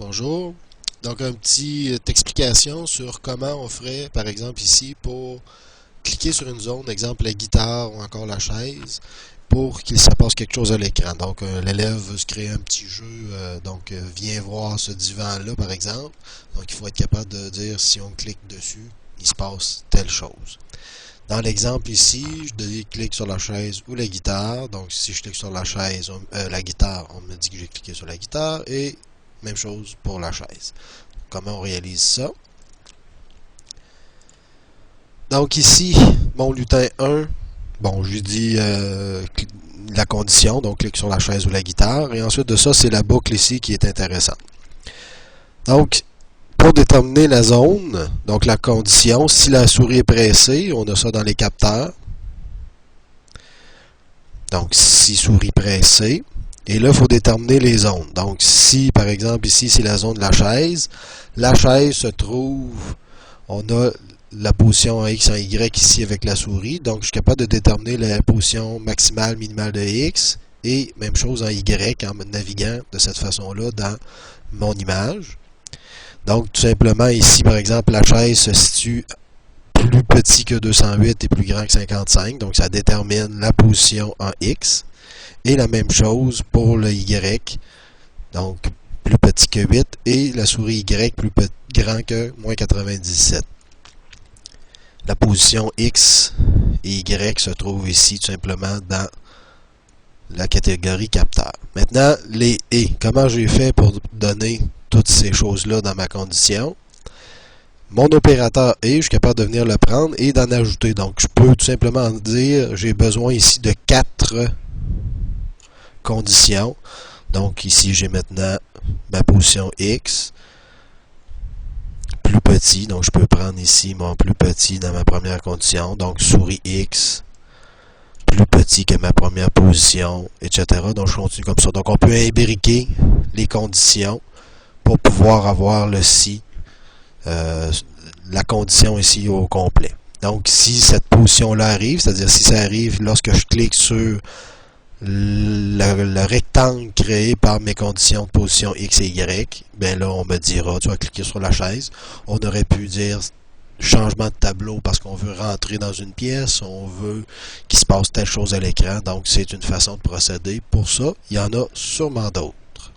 Bonjour. Donc, une petite explication sur comment on ferait, par exemple ici, pour cliquer sur une zone, exemple la guitare ou encore la chaise, pour qu'il se passe quelque chose à l'écran. Donc, l'élève veut se créer un petit jeu, viens voir ce divan-là, par exemple. Donc, il faut être capable de dire si on clique dessus, il se passe telle chose. Dans l'exemple ici, je clique sur la chaise ou la guitare. Donc, si je clique sur la chaise, la guitare, on me dit que j'ai cliqué sur la guitare et même chose pour la chaise. Comment on réalise ça? Donc ici, mon lutin 1, je lui dis la condition, donc clique sur la chaise ou la guitare. Et ensuite de ça, c'est la boucle ici qui est intéressante. Donc, pour déterminer la zone, donc la condition, si la souris est pressée, on a ça dans les capteurs. Donc, si souris pressée. Et là, il faut déterminer les zones. Donc, si, par exemple, ici, c'est la zone de la chaise se trouve, on a la position en X, en Y ici avec la souris. Donc, je suis capable de déterminer la position maximale, minimale de X. Et même chose en Y, en naviguant de cette façon-là dans mon image. Donc, tout simplement, ici, par exemple, la chaise se situe plus petit que 208 et plus grand que 55. Donc, ça détermine la position en X. Et la même chose pour le Y, donc plus petit que 8, et la souris Y plus grand que moins 97. La position X et Y se trouvent ici tout simplement dans la catégorie capteur. Maintenant, les et. Comment j'ai fait pour donner toutes ces choses-là dans ma condition? Mon opérateur et, je suis capable de venir le prendre et d'en ajouter. Donc, je peux tout simplement dire, j'ai besoin ici de 4 conditions. Donc ici, j'ai maintenant ma position X, plus petit. Donc je peux prendre ici mon plus petit dans ma première condition. Donc souris X, plus petit que ma première position, etc. Donc je continue comme ça. Donc on peut imbriquer les conditions pour pouvoir avoir le si, la condition ici au complet. Donc si cette position-là arrive, c'est-à-dire si ça arrive lorsque je clique sur le rectangle créé par mes conditions de position X et Y, bien là, on me dira, tu vas cliquer sur la chaise. On aurait pu dire changement de tableau parce qu'on veut rentrer dans une pièce, on veut qu'il se passe telle chose à l'écran. Donc, c'est une façon de procéder. Pour ça, il y en a sûrement d'autres.